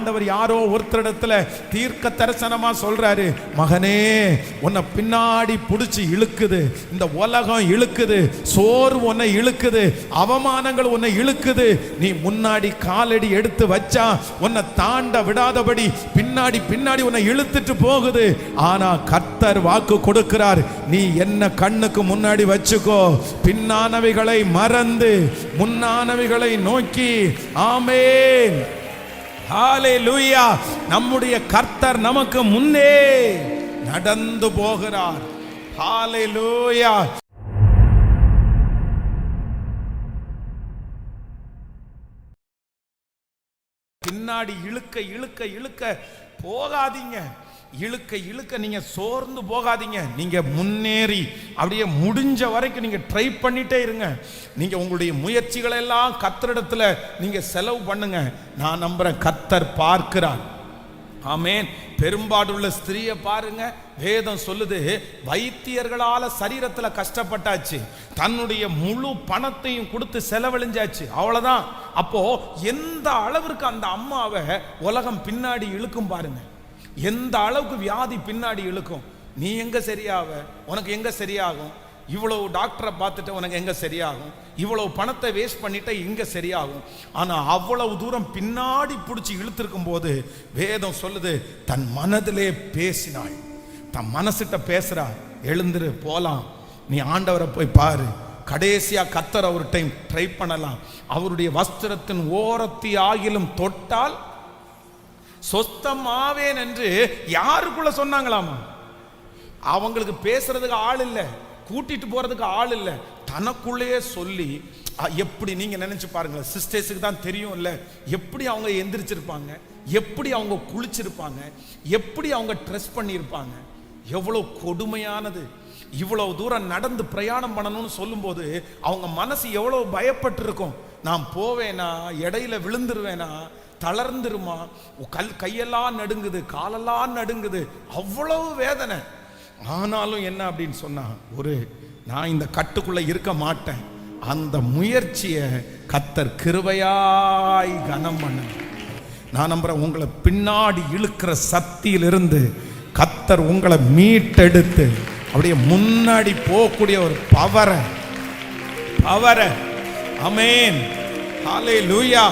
ஆண்டவர் யாரோ ஒருத்தரிடத்துல தீர்க்க தரிசனமா சொல்றாரு, மகனே உன்னை பின்னாடி புடிச்சு இழுக்குது, இந்த உலகம் இழுக்குது, சோர்வு உன்னை இழுக்குது, அவமானங்கள் உன்னை இழுக்குது. நீ முன்னாடி காலடி எடுத்து வச்சா உன்னை தாண்ட விடாதபடி பின்னாடி பின்னாடி உன்னை இழுத்துட்டு போகுது. ஆனா கர்த்தர் வாக்கு கொடுக்கிறார், நீ என்ன கண்ணுக்கு முன்னாடி வச்சுக்கோ, பின்னானவைகளை மறந்து முன்னானவைகளை நோக்கி. ஆமென், ஹல்லேலூயா. நம்முடைய கர்த்தர் நமக்கு முன்னே நடந்து போகிறார். ஹல்லேலூயா. பின்னாடி இழுக்க இழுக்க இழுக்க போகாதீங்க, இழுக்க இழுக்க நீங்க சோர்ந்து போகாதீங்க. நீங்க முன்னேறி அப்படியே முடிஞ்ச வரைக்கும் நீங்க ட்ரை பண்ணிட்டே இருங்க. நீங்க உங்களுடைய முயற்சிகளை எல்லாம் கர்த்தரிடத்துல நீங்க செலவு பண்ணுங்க. நான் நம்புறேன் கர்த்தர் பார்க்கிறார். ஆமென். பெரும்பாடுள்ள ஸ்திரீயை பாருங்க, வேதம் சொல்லுது வைத்தியர்களால சரீரத்துல கஷ்டப்பட்டாச்சு, தன்னுடைய முழு பணத்தையும் கொடுத்து செலவழிஞ்சாச்சு, அவ்வளவுதான். அப்போ எந்த அளவிற்கு அந்த அம்மாவை உலகம் பின்னாடி இழுக்கும் பாருங்க, எந்த அளவுக்கு வியாதி பின்னாடி இழுக்கும். நீ எங்க சரியாவ, உனக்கு எங்க சரியாகும், இவ்வளவு டாக்டரை பார்த்துட்டு உனக்கு எங்க சரியாகும், இவ்வளவு பணத்தை வேஸ்ட் பண்ணிட்ட எங்க சரியாகும். ஆனா அவ்வளவு தூரம் பின்னாடி பிடிச்சி இழுத்திருக்கும் போது வேதம் சொல்லுது, தன் மனதிலே பேசினாள். தன் மனசிட்ட பேசுறா, எழுந்துரு போலாம், நீ ஆண்டவரை போய் பாரு, கடைசியா கர்த்தர் ஒரு டைம் ட்ரை பண்ணலாம், அவருடைய வஸ்திரத்தின் ஓரத்தி ஆகிலும் தொட்டால் சொஸ்தமாவேன் என்று யாருக்குள்ள சொன்னாங்களாமா? அவங்களுக்கு பேசுறதுக்கு ஆள் இல்லை, கூட்டிட்டு போறதுக்கு ஆள் இல்லை, தனக்குள்ளேயே சொல்லி. எப்படி நீங்க நினைச்சு பாருங்க, சிஸ்டர்ஸுக்கு தான் தெரியும் இல்ல, எப்படி அவங்க எந்திரிச்சிருப்பாங்க, எப்படி அவங்க குளிச்சிருப்பாங்க, எப்படி அவங்க ட்ரெஸ் பண்ணியிருப்பாங்க, எவ்வளவு கொடுமையானது. இவ்வளவு தூரம் நடந்து பிரயாணம் பண்ணணும்னு சொல்லும்போது அவங்க மனசு எவ்வளவு பயப்பட்டு இருக்கும். நான் போவேனா, இடையில விழுந்துருவேனா, தளர்ந்துருமா, கையெல்லாம் நடுங்குது, காலெல்லாம் நடுங்குது, அவ்வளவு வேதனை. ஆனாலும் என்ன அப்படின்னு சொன்னா, நான் இந்த கட்டுக்குள்ள இருக்க மாட்டேன், அந்த முயற்சியை கர்த்தர் கிருபையாய் கனம் பண்ண. நான் நம்புறேன் உங்களை பின்னாடி இழுக்கிற சக்தியிலிருந்து கர்த்தர் உங்களை மீட்டெடுத்து அப்படியே முன்னாடி போகக்கூடிய ஒரு பவரை. ஆமென், ஹல்லேலூயா.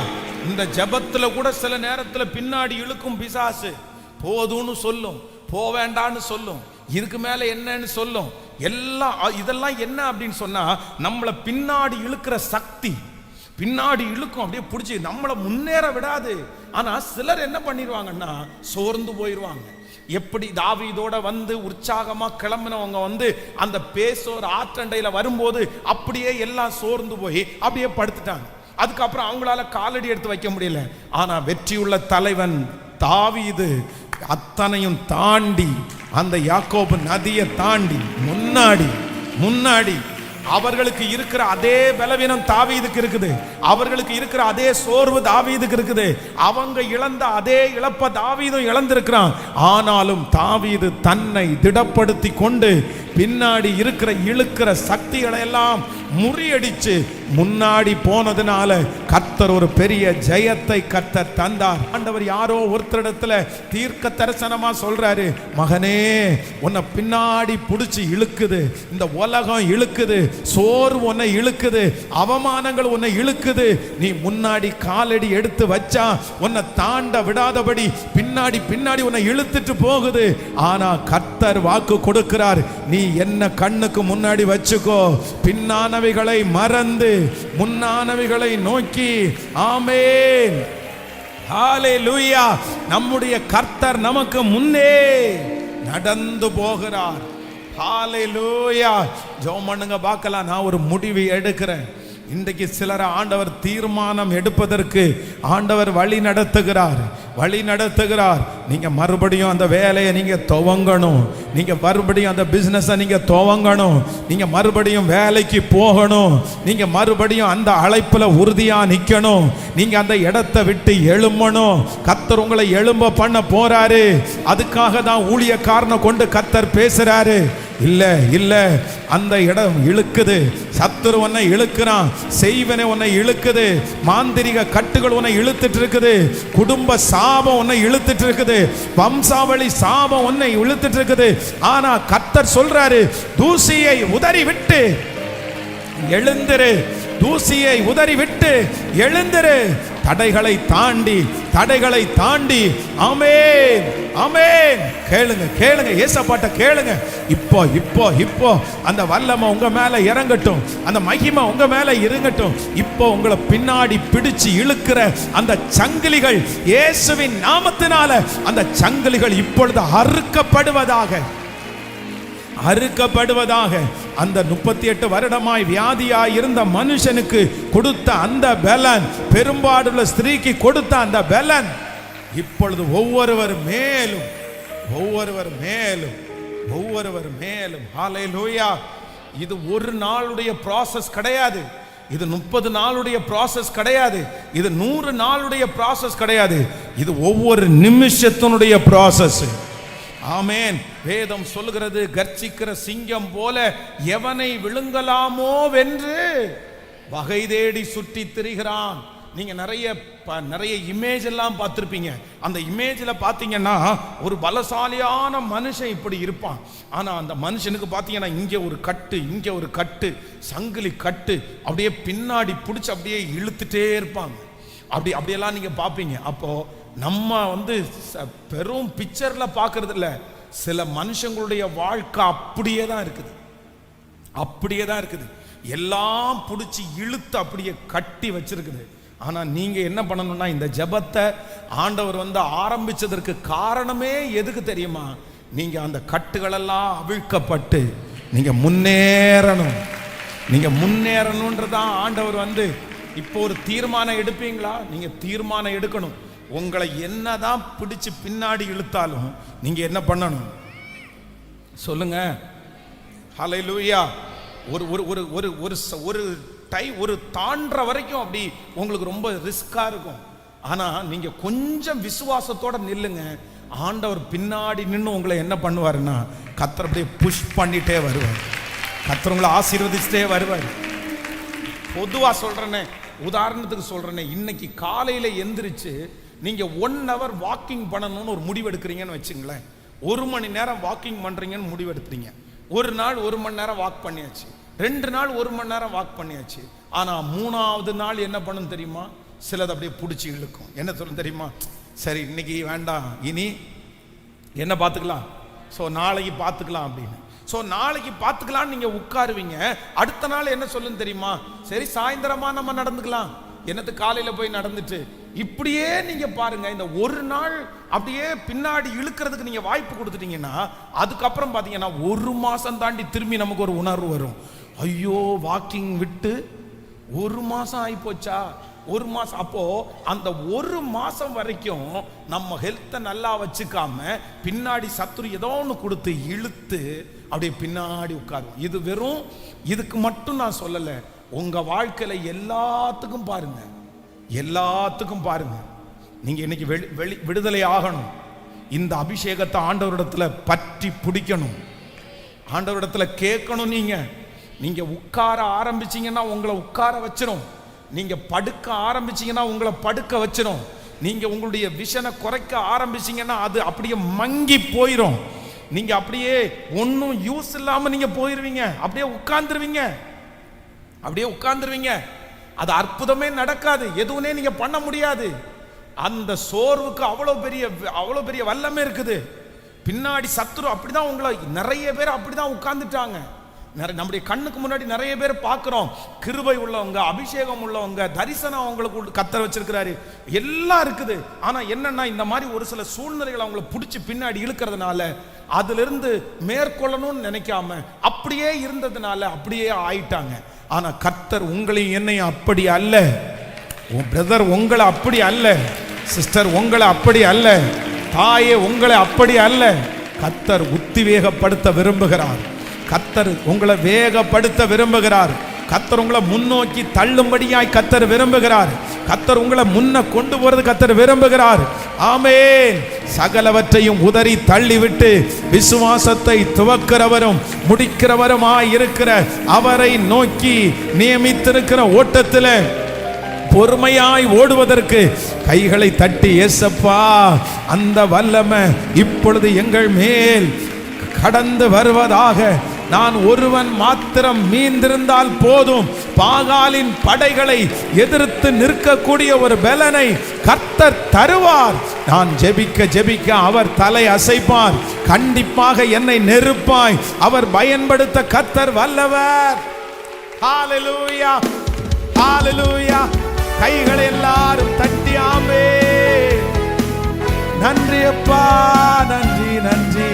இந்த ஜெபத்துல கூட சில நேரத்துல பின்னாடி இழுக்கும் பிசாசு. போதும்னு சொல்லும், போவேண்டான்னு சொல்லும், இதுக்கு மேல என்னன்னு சொல்லும். இதெல்லாம் என்ன அப்படின்னு சொன்னா, நம்மளை பின்னாடி இழுக்கிற சக்தி பின்னாடி இழுக்கும், அப்படியே பிடிச்சி நம்மளை முன்னேற விடாது. ஆனா சிலர் என்ன பண்ணிடுவாங்கன்னா, சோர்ந்து போயிடுவாங்க. எப்படி தாவீதோட வந்து உற்சாகமா கிளம்பினவங்க அந்த பேசோர் ஆற்றண்டையில வரும்போது அப்படியே எல்லாம் சோர்ந்து போய் அப்படியே படுத்துட்டாங்க. அதுக்கப்புறம் அவங்களால காலடி எடுத்து வைக்க முடியல. ஆனா வெற்றியுள்ள தலைவன் தாவீது அத்தனையும் தாண்டி அந்த யாக்கோபு நதியை தாண்டி முன்னாடி அவர்களுக்கு இருக்கிற அதே பலவீனம் தாவீதுக்கு இருக்குது, அவர்களுக்கு இருக்கிற அதே சோர்வு தாவீதுக்கு இருக்குது, அவங்க இழந்த அதே இழப்ப தாவீதும் இழந்திருக்கிறான். ஆனாலும் தாவீது தன்னை திடப்படுத்தி கொண்டு பின்னாடி இருக்கிற இழுக்கிற சக்திகளை எல்லாம் முறியடிச்சு முன்னாடி போனதுனால கர்த்தர் ஒரு பெரிய ஜெயத்தை கர்த்தர் தந்தார். ஆண்டவர் யாரோ ஒருத்தரிடத்துல தீர்க்க தரிசனமா சொல்றாரு, மகனே உன்னை பின்னாடி புடிச்சு இழுக்குது, இந்த உலகம் இழுக்குது, சோர்வு உன்னை இழுக்குது, அவமானங்கள் உன்னை இழுக்குது. நீ முன்னாடி காலடி எடுத்து வச்சா உன்னை தாண்ட விடாதபடி பின்னாடி பின்னாடி உன்னை இழுத்துட்டு போகுது. ஆனா கர்த்தர் வாக்கு கொடுக்கிறார், நீ என்ன கண்ணுக்கு முன்னாடி வச்சுக்கோ, பின்னானவைகளை மறந்து முன்னானவைகளை நோக்கி. ஆமென், ஹல்லேலூயா. நம்முடைய கர்த்தர் நமக்கு முன்னே நடந்து போகிறார். ஹல்லேலூயா. ஜெபம் பண்ணுங்க பார்க்கலாம். நான் ஒரு முடிவு எடுக்கிறேன். இன்றைக்கு சிலர் ஆண்டவர் தீர்மானம் எடுப்பதற்கு ஆண்டவர் வழி நடத்துகிறார். நீங்க மறுபடியும் அந்த வேலையை நீங்க துவங்கணும், நீங்க மறுபடியும் அந்த பிசினஸை நீங்க துவங்கணும், நீங்க மறுபடியும் வேலைக்கு போகணும், நீங்க மறுபடியும் அந்த அழைப்புல உறுதியா நிக்கணும், நீங்க அந்த இடத்தை விட்டு எழும்பணும். கர்த்தர் உங்களை எழும்ப பண்ண போறாரு. அதுக்காக தான் ஊழியக்காரனை கொண்டு கர்த்தர் பேசுறாரு. இல்ல இல்ல, அந்த இடம் இழுக்குது. சத்துரு உன்னை இழுக்கிறான், செய்வனை உன்னை இழுக்குது, மாந்திரிக கட்டுகள் உன்னை இழுத்துட்டு இருக்குது, குடும்ப சாபம் உன்னை இழுத்துட்டு இருக்குது, வம்சாவளி சாபம் உன்னை இழுத்துட்டு இருக்குது. ஆனா கர்த்தர் சொல்றாரு, தூசியை உதறி விட்டு எழுந்திரு, தூசியை உதறி விட்டு எழுந்திரு. தடைகளை தாண்டி, தடைகளை தாண்டி. ஆமென் ஆமென். கேளுங்க கேளுங்க, ஏசப்பாட்ட கேளுங்க. இப்போ இப்போ இப்போ அந்த வல்லமை உங்க மேல இறங்கட்டும், அந்த மகிமை உங்க மேல இறங்கட்டும். இப்போ உங்களை பின்னாடி பிடிச்சு இழுக்கிற அந்த சங்கிலிகள் இயேசுவின் நாமத்தினால அந்த சங்கிலிகள் இப்பொழுது அறுக்கப்படுவதாக, அறுக்கப்படுவதாக. அந்த 38 வருடமாய் வியாதியாய் இருந்த மனுஷனுக்கு கொடுத்த அந்த பலன், பெரும்பாடுள்ள ஸ்திரீக்கு கொடுத்த அந்த பலன் இப்பொழுது ஒவ்வொருவர் மேலும், ஒவ்வொருவர் மேலும், ஒவ்வொருவர் மேலும். ஹல்லேலூயா. இது ஒரு நாளுடைய ப்ராசஸ் கிடையாது, இது 30 நாளுடைய ப்ராசஸ் கிடையாது, இது 100 நாளுடைய ப்ராசஸ் கிடையாது, இது ஒவ்வொரு நிமிஷத்தினுடைய ப்ராசஸ். ஆமென். வேதம் சொல்லுகிறது, கர்ச்சிக்கிற சிங்கம் போல எவனை விழுங்கலாமோ வென்று வகை தேடி சுற்றி திரிகிறான். நீங்க நிறைய இமேஜ் எல்லாம் பார்த்திருப்பீங்க. அந்த இமேஜ்ல பாத்தீங்கன்னா ஒரு பலசாலியான மனுஷன் இப்படி இருப்பான். ஆனா அந்த மனுஷனுக்கு பாத்தீங்கன்னா இங்க ஒரு கட்டு, இங்க ஒரு கட்டு, சங்கிலி கட்டு, அப்படியே பின்னாடி பிடிச்சி அப்படியே இழுத்துட்டே இருப்பாங்க. அப்படியெல்லாம் நீங்க பார்ப்பீங்க. அப்போ நம்ம பெரும் பிக்சர்ல பார்க்கறது இல்ல, சில மனுஷங்களுடைய வாழ்க்கை அப்படியே தான் இருக்குது, அப்படியே தான் இருக்குது. எல்லாம் பிடிச்சி இழுத்து அப்படியே கட்டி வச்சிருக்குது. ஆனா நீங்க என்ன பண்ணணும்னா, இந்த ஜெபத்தை ஆண்டவர் ஆரம்பிச்சதற்கு காரணமே எதுக்கு தெரியுமா? நீங்க அந்த கட்டுகளெல்லாம் அவிழ்க்கப்பட்டு நீங்க முன்னேறணும். நீங்க முன்னேறணும்ன்றதான் ஆண்டவர் இப்போ ஒரு தீர்மானம் எடுப்பீங்களா? நீங்க தீர்மானம் எடுக்கணும். உங்களை என்னதான் பிடிச்சு பின்னாடி இழுத்தாலும் நீங்க என்ன பண்ணணும் சொல்லுங்க. ஹல்லேலூயா. ஒரு ஒரு ஒரு ஒரு ஒரு ஒரு தாண்டற வரைக்கும் அப்படி உங்களுக்கு ரொம்ப ரிஸ்கா இருக்கும். ஆனா நீங்க கொஞ்சம் விசுவாசத்தோட நில்லுங்க. ஆண்டவர் பின்னாடி நின்று உங்களை என்ன பண்ணுவாருன்னா, கர்த்தர் அப்படியே புஷ் பண்ணிட்டே வருவார், கர்த்தர் உங்களை ஆசீர்வதிச்சுட்டே வருவார். பொதுவா சொல்றேனே, உதாரணத்துக்கு சொல்றேனே, இன்னைக்கு காலையில எந்திரிச்சு நீங்க 1 hour வாக்கிங் பண்ணணும்னு ஒரு முடிவு எடுக்கிறீங்கன்னு வச்சுங்களேன். 1 மணி நேரம் வாக்கிங் பண்றீங்கன்னு முடிவு எடுத்துறீங்க. ஒரு நாள் 1 மணி நேரம் வாக் பண்ணியாச்சு, 2 நாள் 1 மணி நேரம் வாக் பண்ணியாச்சு. ஆனா 3ஆவது நாள் என்ன பண்ணும் தெரியுமா? சிலது அப்படியே பிடிச்சி இழுக்கும். என்ன சொல்லும் தெரியுமா? சரி இன்னைக்கு வேண்டாம், இனி என்ன பார்த்துக்கலாம், ஸோ நாளைக்கு பார்த்துக்கலாம் அப்படின்னு. ஸோ நாளைக்கு பார்த்துக்கலான்னு நீங்க உட்காருவீங்க. அடுத்த நாள் என்ன சொல்லுன்னு தெரியுமா? சரி சாயந்தரமா நம்ம நடந்துக்கலாம், என்னத்து காலையில போய் நடந்துட்டு. இப்படியே நீங்க பாருங்க, இந்த ஒரு நாள் அப்படியே பின்னாடி இழுக்கிறதுக்கு நீங்க வாய்ப்பு கொடுத்துட்டீங்கன்னா, அதுக்கப்புறம் பாத்தீங்கன்னா 1 மாசம் தாண்டி திரும்பி நமக்கு ஒரு உணர்வு வரும். ஐயோ வாக்கிங் விட்டு 1 மாசம் ஆகி போச்சா, 1 மாசம். அப்போ அந்த 1 மாசம் வரைக்கும் நம்ம ஹெல்த்தை நல்லா வச்சுக்காம பின்னாடி சத்துரு ஏதோ ஒன்று கொடுத்து இழுத்து அப்படியே பின்னாடி உட்காரும். இது வெறும் இதுக்கு மட்டும் நான் சொல்லலை, உங்க வாழ்க்கையில எல்லாத்துக்கும் பாருங்க, எல்லாத்துக்கும் பாருங்க. நீங்க இன்னைக்கு விடுதலை ஆகணும். இந்த அபிஷேகத்தை ஆண்டவரிடத்துல பற்றி பிடிக்கணும், ஆண்டவரிடத்துல கேட்கணும். நீங்க உட்கார ஆரம்பிச்சீங்கன்னா உங்களை உட்கார வச்சிரும், நீங்க படுக்க ஆரம்பிச்சீங்கன்னா உங்களை படுக்க வச்சிரும், நீங்க உங்களுடைய விஷனை குறைக்க ஆரம்பிச்சீங்கன்னா அது அப்படியே மங்கி போயிடும். நீங்க அப்படியே ஒன்னும் யூஸ் இல்லாம நீங்க போயிருவீங்க, அப்படியே உட்கார்ந்துருவீங்க, அப்படியே உட்கார்ந்துருவீங்க. அது அற்புதமே நடக்காது, எதுவுமே நீங்க பண்ண முடியாது. அந்த சோர்வுக்கு அவ்வளவு பெரிய வல்லமே இருக்குது. பின்னாடி சத்துரு அப்படிதான் உங்களை, நிறைய பேர் அப்படிதான் உட்கார்ந்துட்டாங்க. நம்முடைய கண்ணுக்கு முன்னாடி நிறைய பேர் பார்க்கிறோம். கிருபை உள்ளவங்க, அபிஷேகம் உள்ளவங்க, தரிசனம் அவங்களுக்கு கர்த்தர் வச்சிருக்கிறாரு, எல்லாம் இருக்குது. ஆனா என்னன்னா, இந்த மாதிரி ஒரு சில சூழ்நிலைகள் அவங்களை பிடிச்சி பின்னாடி இழுக்கிறதுனால, அதுல இருந்து மேற்கொள்ளணும்னு நினைக்காம அப்படியே இருந்ததுனால அப்படியே ஆயிட்டாங்க. ஆனா கர்த்தர் உங்களையும் என்னையும் அப்படி அல்ல. பிரதர் உங்களை அப்படி அல்ல, சிஸ்டர் உங்களை அப்படி அல்ல, தாயே உங்களை அப்படி அல்ல. கர்த்தர் உத்திவேகப்படுத்த விரும்புகிறார், கர்த்தர் உங்களை வேகப்படுத்த விரும்புகிறார். கர்த்தர் உங்களை முன்னோக்கி தள்ளும்படியாய் கர்த்தர் விரும்புகிறார். கர்த்தர் உங்களை முன்ன கொண்டு போறது கர்த்தர் விரும்புகிறார். ஆமென். சகலவற்றையும் உதறி தள்ளிவிட்டு விசுவாசத்தை துவக்கிறவரும் முடிக்கிறவருமாய் இருக்கிற அவரை நோக்கி நியமித்திருக்கிற ஓட்டத்தில் பொறுமையாய் ஓடுவதற்கு கைகளை தட்டி, ஏசப்பா அந்த வல்லமை இப்பொழுது எங்கள் மேல் கடந்து வருவதாக. நான் ஒருவன் மாத்திரம் மீந்திருந்தால் போதும், பாகாலின் படைகளை எதிர்த்து நிற்கக்கூடிய ஒரு பலனை கர்த்தர் தருவார். நான் ஜெபிக்க ஜெபிக்க அவர் தலை அசைப்பார். கண்டிப்பாக என்னை நெருப்பாய் அவர் பயன்படுத்த கர்த்தர் வல்லவர். ஹalleluya, ஹalleluya. கைகளை எல்லாரும் தட்டி ஆமென். நன்றி அப்பா, நன்றி நன்றி.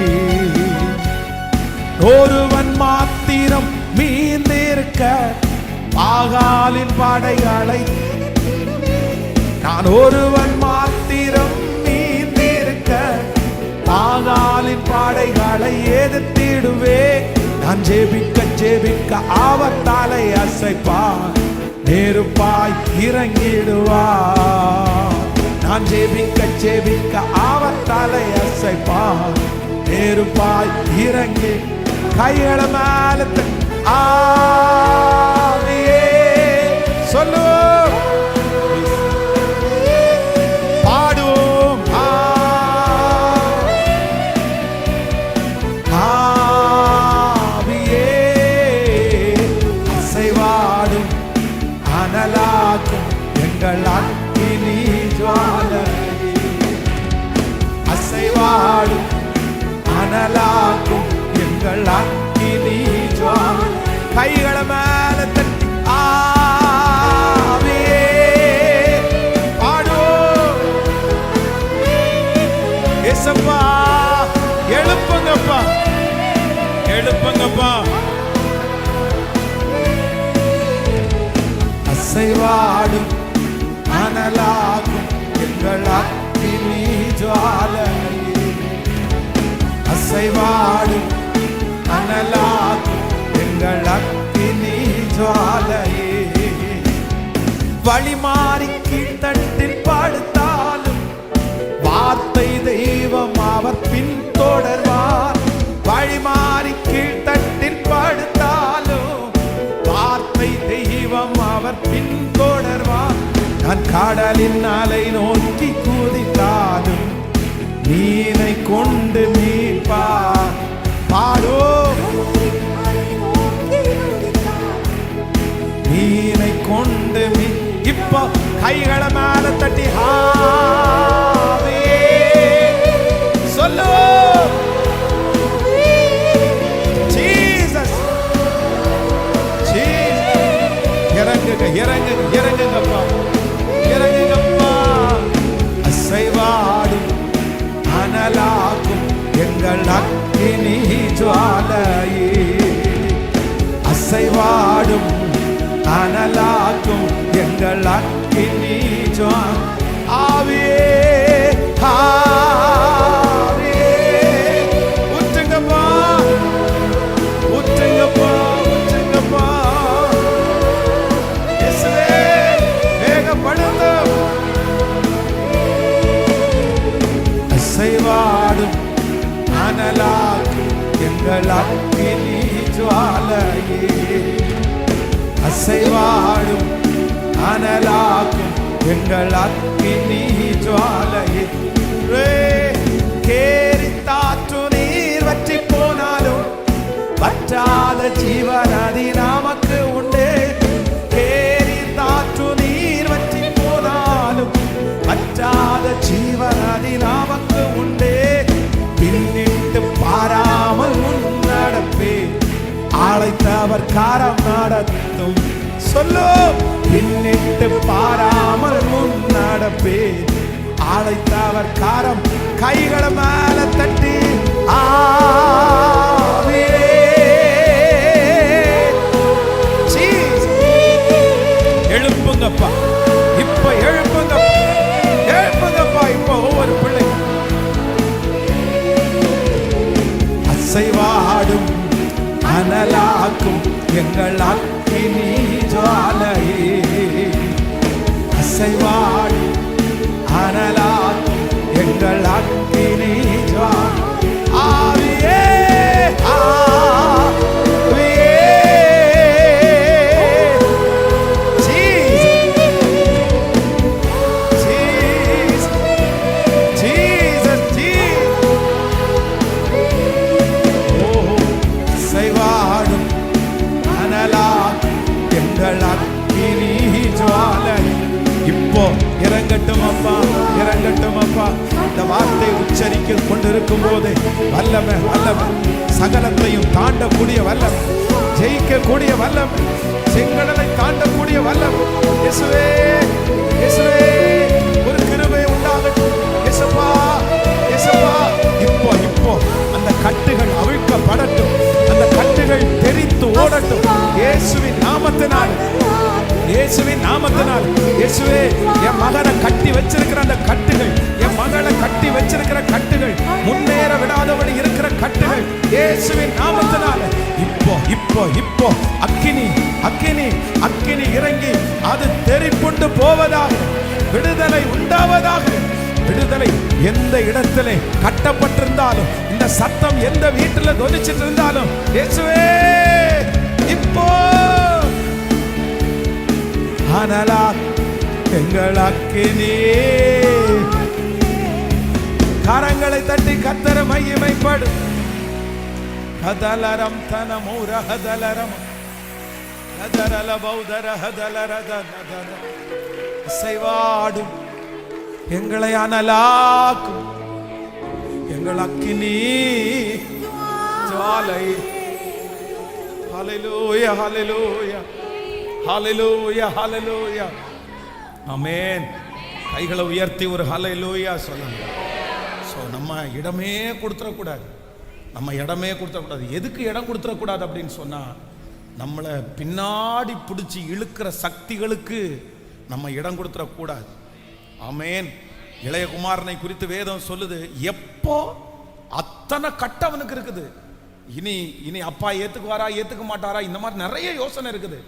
ஒருவன் மாத்திரம் மீந்திருக்க பாகாலின் படைகளை, நான் ஒருவன் மாத்திரம் மீந்திருக்க பாகாலின் படைகளை எதிர்த்திடுவே. நான் ஜெபிக்க ஜெபிக்க அவர் தலை அசைப்பார், நெருப்பாய் இறங்கிடுவார். நான் ஜெபிக்க ஜெபிக்க அவர் தலை அசைப்பார், நெருப்பாய் இறங்கி. கைகள மேல ஆவியே சொல்லுவோம், பாடுவோம். ஆவியே அசைவாடும் அனலாக்கும் எங்கள் அக்கினி ஜுவாலையே, அசைவாடும் அனலாக்கும் எங்கள் அக்கினி ஜுவாலை. கைகள மேல தட்டி ஆவியே பாடுவோம். ஏசப்பா எழுப்புங்கப்பா, எழுப்புங்கப்பா. அசைவாடும் அனலாகும் எங்கள் அக்கினி ஜுவாலையே, அசைவாடும் அனலாகும் எங்கள் அக்கினி ஜுவாலையே. வழிமாறி கீழ்த்தட்டில் படுத்தாலும் வார்த்தை தெய்வம் அவர் பின்தொடர்வார். வழிமாறி கீழ்த்தட்டில் படுத்தாலும் வார்த்தை தெய்வம் அவர் பின்தொடர்வார். நான் கடலின் அலை நோக்கி குதித்தாலும் நீனை கொண்டு மீட்பார். பாடோ, நீனை கொண்டு இப்போ கைகளை மேல தட்டி ஆவியே சொல்லு. ஜீசஸ், இறங்குங்க இறங்குங்க இறங்குங்கப்பா, இறங்குங்கப்பா. அசைவாடும் அனலாக்கும் எங்கள் அக்கினி ஜுவாலையே, அசைவாடும் அனலாக்கும் எங்கள் அக்கினி ஜுவாலை. ஆவியே ஆவியே ஊற்றுங்கப்பா, ஊற்றுங்கப்பா, ஊற்றுங்கப்பா. இயேசுவே வேகப்படுங்க. அசைவாடும் அனலாக்கும் எங்கள் அக்கினி ஜுவாலையே, அசைவாடும் அனலாக்கும் எங்கள் அக்கினி ஜுவாலையே. கேரித்தாற்று நீர் வற்றி போனாலும் வற்றாத ஜீவநதி நமக்கு உண்டு. கேரித்தாற்று நீர் வற்றி போனாலும் வற்றாத ஜீவநதி நமக்கு உண்டு. பின்னிட்டு பாராமல் முன்னடப்பே, அழைத்தவர் காரம் நடத்தும். சொல்லு, பின்னிட்டு பாராமல் முன்னடப்பே, அழைத்தவர் காரம். கைகளை மேல தட்டி ஆவியே எழுப்புங்கப்பா, இப்ப எழுப்புங்க, எழுப்புங்கப்பா. இப்ப ஒவ்வொரு பிள்ளை அசைவாடும் அனலாக்கும் எங்கள் அக்கினி ஜுவாலையே அசைவாடு அனலால் எங்கள் அக்கினி ஜுவாலை ஆவியே இறங்கட்டும் அப்பா, இறங்கட்டும் அப்பா. இந்த வார்த்தை உச்சரிக்க கொண்டிருக்கும் போது வல்லமை வல்லமை, சகலத்தையும் தாண்டக்கூடிய வல்லமை, ஜெயிக்கக்கூடிய வல்லமை, செங்கடலை தாண்டக்கூடிய வல்லமை. இயேசுவே இயேசுவே ஒரு கிருபை உண்டாகட்டும். இயேசுப்பா இயேசுப்பா, இப்போ இப்போ அந்த கட்டுகள் அவிழ்க்கப்படட்டும், அந்த கட்டுகள் தெரித்து ஓடட்டும் இயேசுவின் நாமத்தினால், இயேசுவின் நாமத்தினால். இயேசுவே, என் மகனை கட்டி வச்சிருக்கிற அந்த கட்டுகள், என் மகளை கட்டி வச்சிருக்கிற கட்டுகள், முன்னேற விடாதபடி இருக்கிற கட்டுகள் இயேசுவின் நாமத்தினால் இப்போ இப்போ இப்போ அக்கினி அக்கினி அக்கினி இறங்கி அது தெரிப்புண்டு போவதாக, விடுதலை உண்டாவதாக. விடுதலை எந்த இடத்திலே கட்டப்பட்டிருந்தாலும், இந்த சத்தம் எந்த வீட்டில் தொனிச்சிட்டு இருந்தாலும், இயேசுவே இப்போ அனலா எங்கள் அக்கினி. கரங்களை தட்டி கர்த்தரை மகிமைப்படு. ஹதலரம் தனமூர ஹதலரம் ஹதரல பௌதர ஹதலரத அசைவாடும் எங்களை அனலாக்கும் எங்கள் அக்கினி ஜுவாலை. ஹல்லேலூயா ஹல்லேலூயா ஹல்லேலூயா ஹல்லேலூயா. ஆமென். கைகளை உயர்த்தி ஒரு ஹல்லேலூயா சொல்லுங்க. ஸோ நம்ம இடமே கொடுத்துடக்கூடாது, நம்ம இடமே கொடுத்துடக்கூடாது. எதுக்கு இடம் கொடுத்துடக்கூடாது அப்படின்னு சொன்னால், நம்மளை பின்னாடி பிடிச்சி இழுக்கிற சக்திகளுக்கு நம்ம இடம் கொடுத்துடக்கூடாது. ஆமென். இளையகுமாரனை குறித்து வேதம் சொல்லுது, எப்போ அத்தனை கட்டவனுக்கு இருக்குது. இனி இனி அப்பா ஏற்றுக்குவாரா ஏற்றுக்க மாட்டாரா, இந்த மாதிரி நிறைய யோசனை இருக்குது.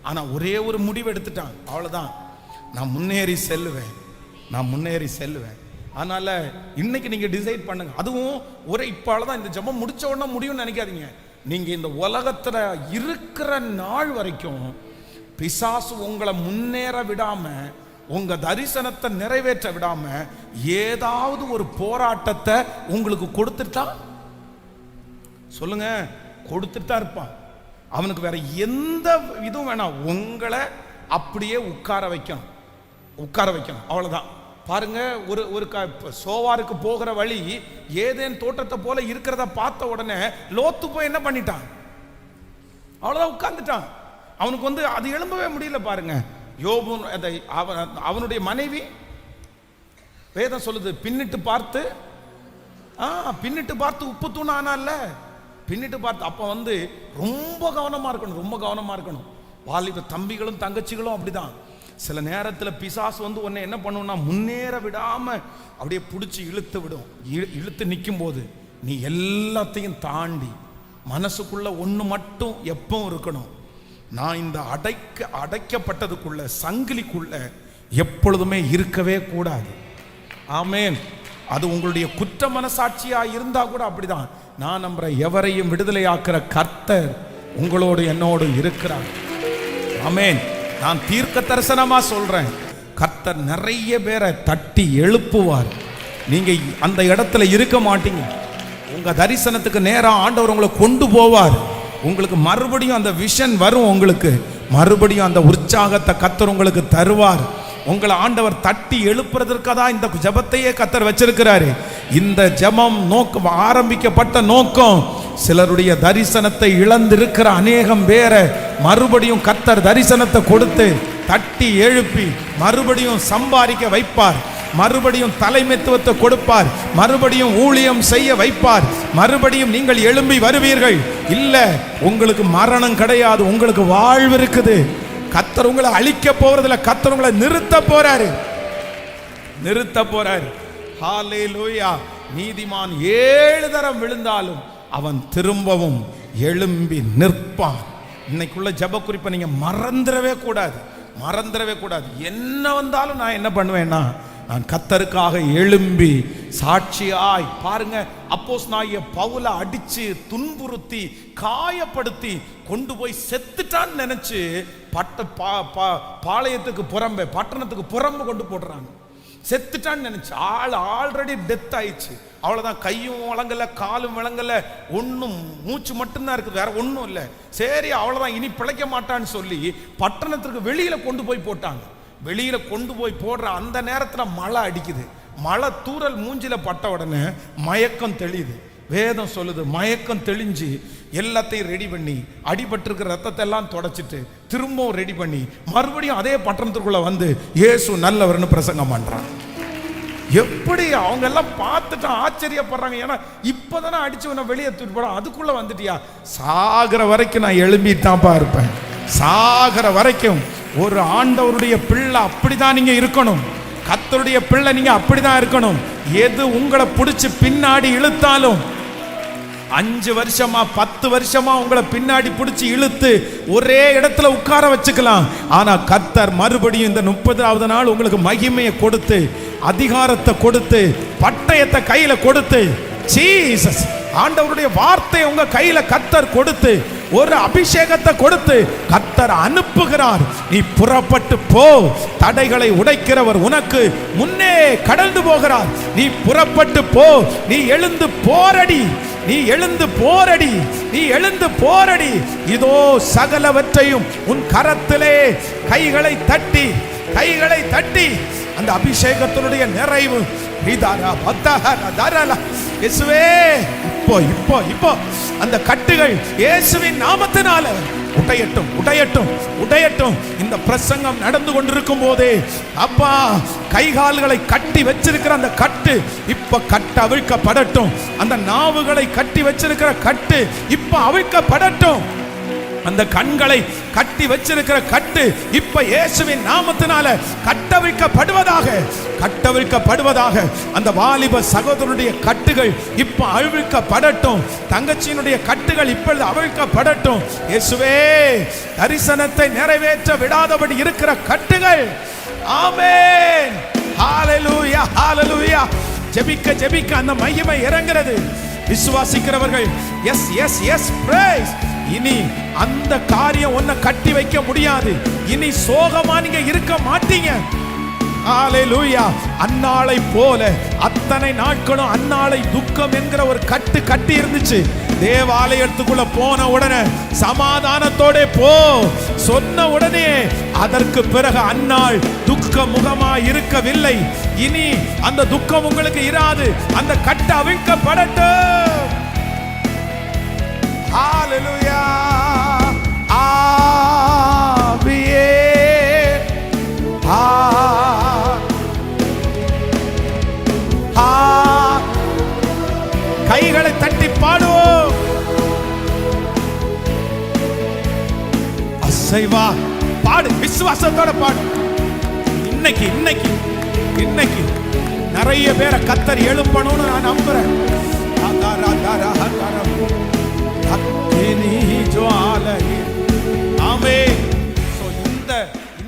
ஆனால் ஒரே ஒரு முடிவு எடுத்துட்டான், அவ்வளோதான், நான் முன்னேறி செல்லுவேன், நான் முன்னேறி செல்லுவேன். அதனால் இன்னைக்கு நீங்கள் டிசைட் பண்ணுங்க. அதுவும் ஒரே இப்போ தான் இந்த ஜெபம் முடிச்ச உடனே முடியும்னு நினைக்காதீங்க. நீங்கள் இந்த உலகத்தில் இருக்கிற நாள் வரைக்கும் பிசாசு உங்களை முன்னேற விடாமல், உங்கள் தரிசனத்தை நிறைவேற்ற விடாமல் ஏதாவது ஒரு போராட்டத்தை உங்களுக்கு கொடுத்துட்டா, சொல்லுங்க, கொடுத்துட்டு தான் இருப்பான். அவனுக்கு வேற எந்த இதுவும் வேணாம், உங்களை அப்படியே உட்கார வைக்கணும், உட்கார வைக்கணும், அவ்வளோதான். பாருங்க, ஒரு சோவாருக்கு போகிற வழி ஏதேன் தோட்டத்தை போல இருக்கிறத பார்த்த உடனே லோத்து போய் என்ன பண்ணிட்டான், அவ்வளோதான், உட்கார்ந்துட்டான். அவனுக்கு அது எழும்பவே முடியல. பாருங்க, யோபு அவனுடைய மனைவி வேதம் சொல்லுது, பின்னிட்டு பார்த்து உப்பு தூண் ஆனால, பின்னிட்டு பார்த்து. அப்போ ரொம்ப கவனமாக இருக்கணும், ரொம்ப கவனமாக இருக்கணும். வாலிப தம்பிகளும் தங்கச்சிகளும் அப்படிதான். சில நேரத்தில் பிசாசு உன்னை என்ன பண்ணுன்னா, முன்னேற விடாமல் அப்படியே பிடிச்சி இழுத்து விடும். இழுத்து நிற்கும் போது நீ எல்லாத்தையும் தாண்டி மனசுக்குள்ள ஒன்று மட்டும் எப்பவும் இருக்கணும், நான் இந்த அடைக்கப்பட்டதுக்குள்ள சங்கிலிக்குள்ள எப்பொழுதுமே இருக்கவே கூடாது. ஆமேன். அது உங்களுடைய குற்ற மனசாட்சியா இருந்தா கூட அப்படிதான். நான் நம்புற எவரையும் விடுதலை ஆக்குற கர்த்தர் உங்களோடு என்னோடு இருக்கிறார். ஆமேன். நான் தீர்க்க தரிசனமா சொல்றேன், கர்த்தர் நிறைய பேரை தட்டி எழுப்புவார். நீங்க அந்த இடத்துல இருக்க மாட்டீங்க, உங்க தரிசனத்துக்கு நேரம் ஆண்டவர் உங்களை கொண்டு போவார். உங்களுக்கு மறுபடியும் அந்த விஷன் வரும், உங்களுக்கு மறுபடியும் அந்த உற்சாகத்தை கர்த்தர் உங்களுக்கு தருவார். உங்களை ஆண்டவர் தட்டி எழுப்புறதற்காக தான் இந்த ஜெபத்தையே கர்த்தர் வச்சிருக்கிறாரு. இந்த ஜெபம் நோக்கம், ஆரம்பிக்கப்பட்ட நோக்கம், சிலருடைய தரிசனத்தை இழந்திருக்கிற அநேகம் பேரை மறுபடியும் கர்த்தர் தரிசனத்தை கொடுத்து தட்டி எழுப்பி மறுபடியும் சம்பாதிக்க வைப்பார், மறுபடியும் தலைமைத்துவத்தை கொடுப்பார், மறுபடியும் ஊழியம் செய்ய வைப்பார். மறுபடியும் நீங்கள் எழும்பி வருவீர்கள். இல்ல, உங்களுக்கு மரணம் கிடையாது, உங்களுக்கு வாழ்வு இருக்குது. கர்த்தர் உங்களை அழிக்க போறதுல, கர்த்தர் உங்களை நிறுத்த போறாரு, நிறுத்த போறாரு. ஹல்லேலூயா. நீதிமான் 7 தரம் விழுந்தாலும் அவன் திரும்பவும் எழும்பி நிற்பான். இன்னைக்குள்ள ஜெப குறிப்பை நீங்க மறந்துடவே கூடாது, மறந்துடவே கூடாது. என்ன வந்தாலும் நான் என்ன பண்ணுவேன்னா, நான் கர்த்தருக்காக எழும்பி சாட்சியாய். பாருங்க, அப்போஸ்தலனாகிய பவுலை அடிச்சு துன்புறுத்தி காயப்படுத்தி கொண்டு போய் செத்துட்டான்னு நினைச்சு பாளையத்துக்கு புறம்பே, பட்டணத்துக்கு புறம்பு கொண்டு போடுறாங்க. செத்துட்டான்னு நினைச்சு ஆல்ரெடி டெத் ஆயிடுச்சு. அவ்வளவுதான், கையும் வழங்கல, காலும் வழங்கல, ஒன்னும் மூச்சு மட்டும்தான் இருக்குது, வேற ஒன்றும் இல்லை. சரி அவ்வளவுதான், இனி பிழைக்க மாட்டான்னு சொல்லி பட்டணத்திற்கு வெளியில கொண்டு போய் போட்டாங்க. வெளியில கொண்டு போய் போடுற அந்த நேரத்தில் மழை அடிக்குது. மழை தூறல் மூஞ்சில பட்ட உடனே மயக்கம் தெளியுது. வேதம் சொல்லுது, மயக்கம் தெளிஞ்சு எல்லாத்தையும் ரெடி பண்ணி, அடிபட்டிருக்கிற ரத்தத்தை எல்லாம் தொடச்சிட்டு திரும்பவும் ரெடி பண்ணி மறுபடியும் அதே பட்டணத்துக்குள்ள வந்து இயேசு நல்லவர்னு பிரசங்கம் பண்றான். எப்படி அவங்க எல்லாம் பார்த்துட்டு ஆச்சரியப்படுறாங்க. ஏன்னா இப்பதானே அடிச்சவன வெளியே தூக்கி போட, அதுக்குள்ள வந்துட்டியா? சாகிற வரைக்கும் நான் எழும்பிட்டான்ப்பா இருப்பேன். சாகிற வரைக்கும் ஒரு ஆண்டவருடைய பிள்ளை அப்படிதான் நீங்க இருக்கணும். கர்த்தருடைய பிள்ளை நீங்க அப்படிதான் இருக்கணும். எது உங்களை பிடிச்சு பின்னாடி இழுத்தாலும், 5 வருஷமா 10 வருஷமா உங்களை பின்னாடி பிடிச்சி இழுத்து ஒரே இடத்துல உட்கார வச்சுக்கலாம். ஆனா கர்த்தர் மறுபடியும் இந்த 30வது நாள் உங்களுக்கு மகிமையை கொடுத்து, அதிகாரத்தை கொடுத்து, பட்டயத்தை கையில கொடுத்து, ஜீசஸ் ஆண்டவருடைய வார்த்தை உங்க கையில கர்த்தர் கொடுத்து, ஒரு அபிஷேகத்தை கொடுத்து கர்த்தர் அனுப்புகிறார். நீ புறப்பட்டு போ, தடைகளை உடைக்கிறவர் உனக்கு முன்னே கடந்து போகிறார். நீ புறப்பட்டு போ, நீ எழுந்து போரடி, நீ எழுந்து போரடி, நீ எழுந்து போரடி. இதோ சகலவற்றையும் உன் கரத்திலே. கைகளை தட்டி, கைகளை தட்டி, அந்த அபிஷேகத்தினுடைய நிறைவு இயேசுவே. இப்போ இப்போ இப்போ அந்த கட்டுகள் இயேசுவின் நாமத்தினால உடையட்டும், உடையட்டும், உடையட்டும். இந்த பிரசங்கம் நடந்து கொண்டிருக்கும் போதே அப்பா, கைகால்களை கட்டி வச்சிருக்கிற அந்த கட்டு இப்ப கட்டு அவிழ்க்கப்படட்டும். அந்த நாவுகளை கட்டி வச்சிருக்கிற கட்டு இப்ப அவிழ்க்கப்படட்டும். அந்த கண்களை கட்டி வச்சிருக்கிற கட்டு இப்ப இயேசுவின் நாமத்தினால கட்டவிழ்க்கப்படுவதாக, கட்டவிழ்க்கப்படுவதாக. அந்த வாலிப சகோதரனுடைய கட்டுகள் இப்ப அவிழ்க்கப்படட்டும். தங்கச்சியினுடைய கட்டுகள் இப்பொழுது அவிழ்க்கப்படட்டும். இயேசுவே, தரிசனத்தை நிறைவேற்ற விடாதபடி இருக்கிற கட்டுகள். ஆமென். ஹalleluya, ஹalleluya. ஜெபிக்க ஜெபிக்க அந்த மகிமை இறங்குகிறது. விசுவாசிக்கிறவர்கள் எஸ் எஸ் எஸ் பிரைஸ். இனி அந்த காரியம் ஒன்ன கட்டி வைக்க முடியாது. இனி சோகமா நீங்க இருக்க மாட்டீங்க. ஹalleluya. அன்னாளை போல அத்தனை நாட்களும் அன்னாளை துக்கம் என்கிற ஒரு கட்டு கட்டி இருந்துச்சு. தேவாலயத்துக்குள்ள போன உடனே சமாதானத்தோட போ சொன்ன உடனே அதற்கு பிறகு அன்னாள் துக்க முகமா இருக்கவில்லை. இனி அந்த துக்கம் உங்களுக்கு இராது. அந்த கட்டு அவிழ்க்கப்படட்டும். ஹalleluya. ஆவியே கைகளை தட்டி பாடுவோம். அசைவா பாடு, விசுவாசத்தோட பாடு. இன்னைக்கு இன்னைக்கு இன்னைக்கு நிறைய பேரை கர்த்தர் எழுப்பணும்னு நான் நம்புறேன்.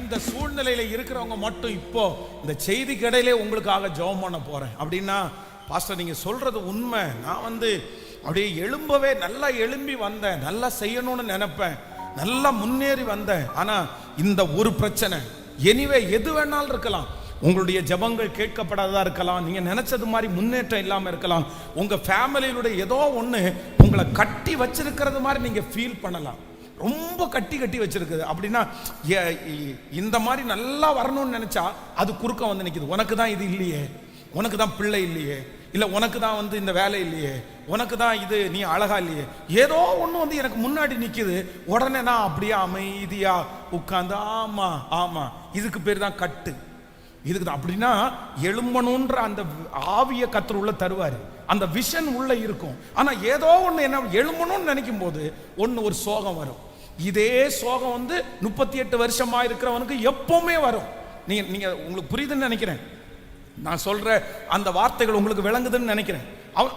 இந்த சூழ்நிலையில இருக்கிறவங்க மட்டும் இப்போ இந்த செய்தி கடையிலே உங்களுக்காக ஜெபம் பண்ண போறேன். அப்படின்னா பாஸ்டர் நீங்க சொல்றது உண்மை. நான் அப்படியே எழும்பவே நல்லா எழும்பி வந்தேன், நல்லா செய்யணும்னு நினைப்பேன், நல்லா முன்னேறி வந்தேன். ஆனா இந்த ஒரு பிரச்சனை, எனிவே எது வேணாலும் இருக்கலாம். உங்களுடைய ஜெபங்கள் கேட்கப்படாததா இருக்கலாம், நீங்க நினைச்சது மாதிரி முன்னேற்றம் இல்லாம இருக்கலாம், உங்க ஃபேமிலியினுடைய ஏதோ ஒண்ணு உங்களை கட்டி வச்சிருக்கிறது மாதிரி நீங்க ஃபீல் பண்ணலாம். ரொம்ப கட்டி கட்டி வச்சிருக்குது. அப்படின்னா இந்த மாதிரி நல்லா வரணும்னு நினைச்சா அது குறுக்க வந்து நிற்குது. உனக்கு தான் இது இல்லையே, உனக்கு தான் பிள்ளை இல்லையே, இல்லை உனக்கு தான் இந்த வேலை இல்லையே, உனக்கு தான் இது, நீ அழகா இல்லையே, ஏதோ ஒன்று எனக்கு முன்னாடி நிற்குது. உடனே நான் அப்படியே அமைதியா உட்கார்ந்து ஆமா ஆமா இதுக்கு பேர் தான் கட்டு, இதுக்கு தான். அப்படின்னா எழும்பணுன்ற அந்த ஆவிய கர்த்தர் உள்ள தருவாரு, அந்த விஷன் உள்ள இருக்கும். ஆனா ஏதோ ஒன்று என்ன எழும்பணும்னு நினைக்கும் போது ஒரு சோகம் வரும். இதே சோகம் 38 வருஷமா இருக்கிறவனுக்கு எப்பவுமே வரும். நீங்க உங்களுக்கு புரியுதுன்னு நினைக்கிறேன். நான் சொல்ற அந்த வார்த்தைகள் உங்களுக்கு விளங்குதுன்னு நினைக்கிறேன்.